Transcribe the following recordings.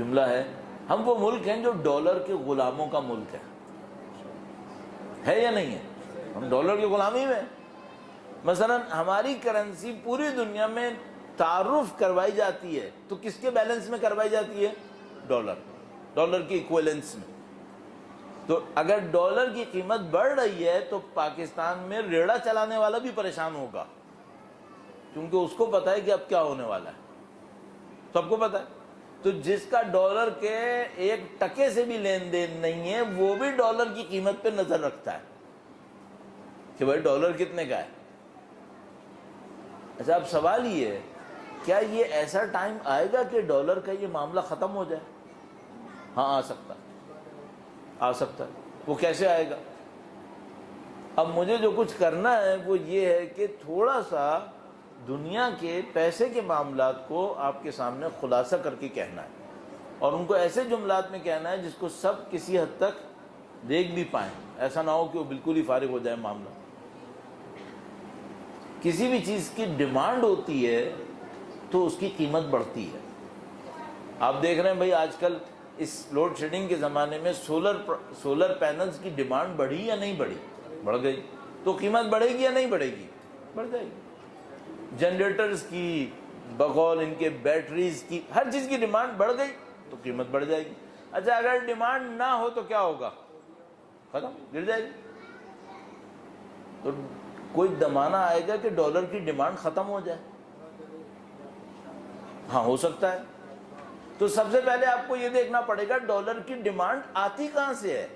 جملہ ہے، ہم وہ ملک ہیں جو ڈالر کے غلاموں کا ملک ہے یا نہیں ہے؟ ہم ڈالر کی غلامی میں. مثلا ہماری کرنسی پوری دنیا میں تعارف کروائی جاتی ہے تو کس کے بیلنس میں کروائی جاتی ہے؟ ڈالر کی ایکویلنس میں. تو اگر ڈالر کی قیمت بڑھ رہی ہے تو پاکستان میں ریڑھا چلانے والا بھی پریشان ہوگا، کیونکہ اس کو پتا ہے کہ اب کیا ہونے والا ہے، سب کو پتا ہے. تو جس کا ڈالر کے 1 ٹکے سے بھی لین دین نہیں ہے وہ بھی ڈالر کی قیمت پہ نظر رکھتا ہے کہ بھائی ڈالر کتنے کا ہے. اچھا، اب سوال یہ ہے، کیا یہ ایسا ٹائم آئے گا کہ ڈالر کا یہ معاملہ ختم ہو جائے؟ ہاں، آ سکتا ہے. وہ کیسے آئے گا؟ اب مجھے جو کچھ کرنا ہے وہ یہ ہے کہ تھوڑا سا دنیا کے پیسے کے معاملات کو آپ کے سامنے خلاصہ کر کے کہنا ہے، اور ان کو ایسے جملات میں کہنا ہے جس کو سب کسی حد تک دیکھ بھی پائیں. ایسا نہ ہو کہ وہ بالکل ہی فارغ ہو جائے معاملہ. کسی بھی چیز کی ڈیمانڈ ہوتی ہے تو اس کی قیمت بڑھتی ہے. آپ دیکھ رہے ہیں بھائی آج کل اس لوڈ شیڈنگ کے زمانے میں سولر پینلز کی ڈیمانڈ بڑھی یا نہیں بڑھی؟ بڑھ گئی. تو قیمت بڑھے گی یا نہیں بڑھے گی؟ بڑھ جائے گی. جنریٹرز کی، بقول ان کے بیٹریز کی، ہر چیز کی ڈیمانڈ بڑھ گئی تو قیمت بڑھ جائے گی. اچھا، اگر ڈیمانڈ نہ ہو تو کیا ہوگا؟ ختم، گر جائے گی. تو کوئی زمانہ آئے گا کہ ڈالر کی ڈیمانڈ ختم ہو جائے؟ ہاں، ہو سکتا ہے. تو سب سے پہلے آپ کو یہ دیکھنا پڑے گا ڈالر کی ڈیمانڈ آتی کہاں سے ہے،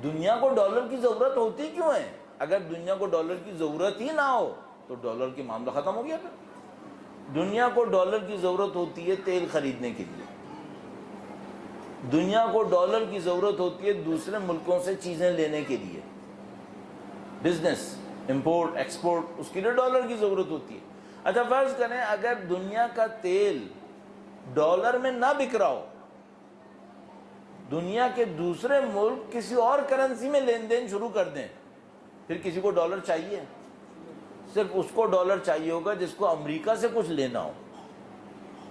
دنیا کو ڈالر کی ضرورت ہوتی کیوں ہے. اگر دنیا کو ڈالر کی ضرورت ہی نہ ہو تو ڈالر کی معاملہ ختم ہو گیا. پھر دنیا کو ڈالر کی ضرورت ہوتی ہے تیل خریدنے کے لیے، دنیا کو ڈالر کی ضرورت ہوتی ہے دوسرے ملکوں سے چیزیں لینے کے لیے، بزنس، امپورٹ ایکسپورٹ، اس کے لیے ڈالر کی ضرورت ہوتی ہے. اچھا، فرض کریں اگر دنیا کا تیل ڈالر میں نہ بک رہا ہو، دنیا کے دوسرے ملک کسی اور کرنسی میں لین دین شروع کر دیں، پھر کسی کو ڈالر چاہیے؟ صرف اس کو ڈالر چاہیے ہوگا جس کو امریکہ سے کچھ لینا ہو.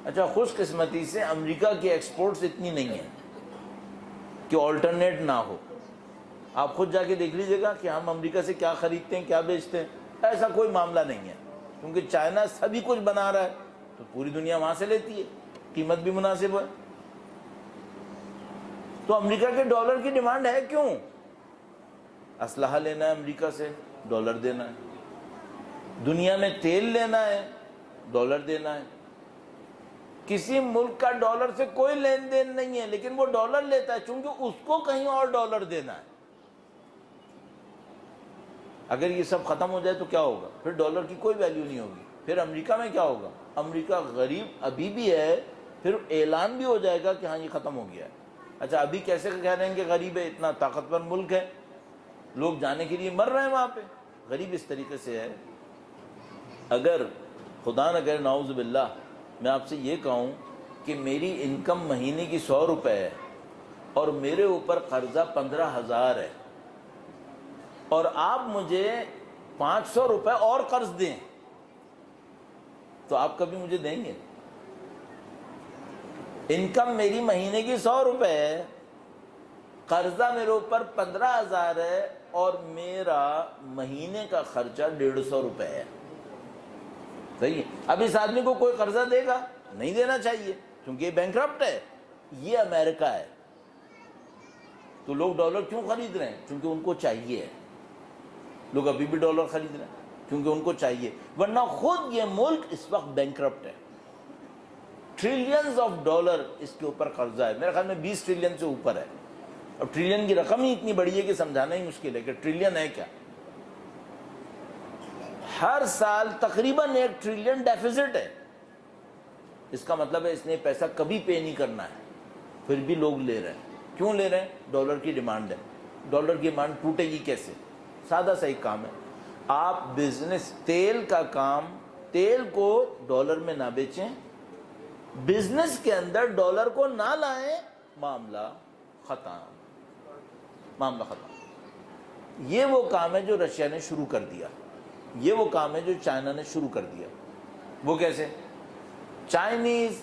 اچھا، خوش قسمتی سے امریکہ کی ایکسپورٹس اتنی نہیں ہیں کہ آلٹرنیٹ نہ ہو. آپ خود جا کے دیکھ لیجئے گا کہ ہم امریکہ سے کیا خریدتے ہیں، کیا بیچتے ہیں. ایسا کوئی معاملہ نہیں ہے، کیونکہ چائنا سبھی کچھ بنا رہا ہے تو پوری دنیا وہاں سے لیتی ہے، قیمت بھی مناسب ہے. تو امریکہ کے ڈالر کی ڈیمانڈ ہے کیوں؟ اسلحہ لینا ہے امریکہ سے، ڈالر دینا ہے. دنیا میں تیل لینا ہے، ڈالر دینا ہے. کسی ملک کا ڈالر سے کوئی لین دین نہیں ہے لیکن وہ ڈالر لیتا ہے چونکہ اس کو کہیں اور ڈالر دینا ہے. اگر یہ سب ختم ہو جائے تو کیا ہوگا؟ پھر ڈالر کی کوئی ویلیو نہیں ہوگی. پھر امریکہ میں کیا ہوگا؟ امریکہ غریب ابھی بھی ہے، پھر اعلان بھی ہو جائے گا کہ ہاں یہ ختم ہو گیا ہے. اچھا، ابھی کیسے کہہ رہے ہیں کہ غریب ہے؟ اتنا طاقتور ملک ہے، لوگ جانے کے لیے مر رہے ہیں وہاں پہ. غریب اس طریقے سے ہے، اگر خدا نہ کرے نعوذ باللہ میں آپ سے یہ کہوں کہ میری انکم مہینے کی 100 روپے ہے اور میرے اوپر قرضہ 15,000 ہے، اور آپ مجھے 500 روپے اور قرض دیں تو آپ کبھی مجھے دیں گے؟ انکم میری مہینے کی 100 روپے ہے، قرضہ میرے اوپر 15,000 ہے اور میرا مہینے کا خرچہ 150 روپے ہے. صحیح ہے. اب اس آدمی کو کوئی قرضہ دے گا؟ نہیں دینا چاہیے کیونکہ یہ بینکرپٹ ہے. یہ امریکہ ہے. تو لوگ ڈالر کیوں خرید رہے ہیں؟ کیونکہ ان کو چاہیے. لوگ ابھی بھی ڈالر خرید رہے ہیں کیونکہ ان کو چاہیے، ورنہ خود یہ ملک اس وقت بینکرپٹ ہے. ٹریلینز آف ڈالر اس کے اوپر قرضہ ہے، میرے خیال میں 20 ٹریلین سے اوپر ہے. اب ٹریلین کی رقم ہی اتنی بڑی ہے کہ سمجھانا ہی مشکل ہے کہ ٹریلین ہے کیا. ہر سال تقریباً 1 ٹریلین ڈیفیزٹ ہے. اس کا مطلب ہے اس نے پیسہ کبھی پے نہیں کرنا ہے، پھر بھی لوگ لے رہے ہیں. کیوں لے رہے ہیں؟ ڈالر کی ڈیمانڈ ہے. ڈالر کی ڈیمانڈ ٹوٹے گی کیسے؟ سادہ سا ایک کام ہے، آپ بزنس، تیل کا کام، تیل کو ڈالر میں نہ بیچیں، بزنس کے اندر ڈالر کو نہ لائیں، معاملہ ختم. معاملہ ختم. یہ وہ کام ہے جو رشیا نے شروع کر دیا، یہ وہ کام ہے جو چائنا نے شروع کر دیا. وہ کیسے؟ چائنیز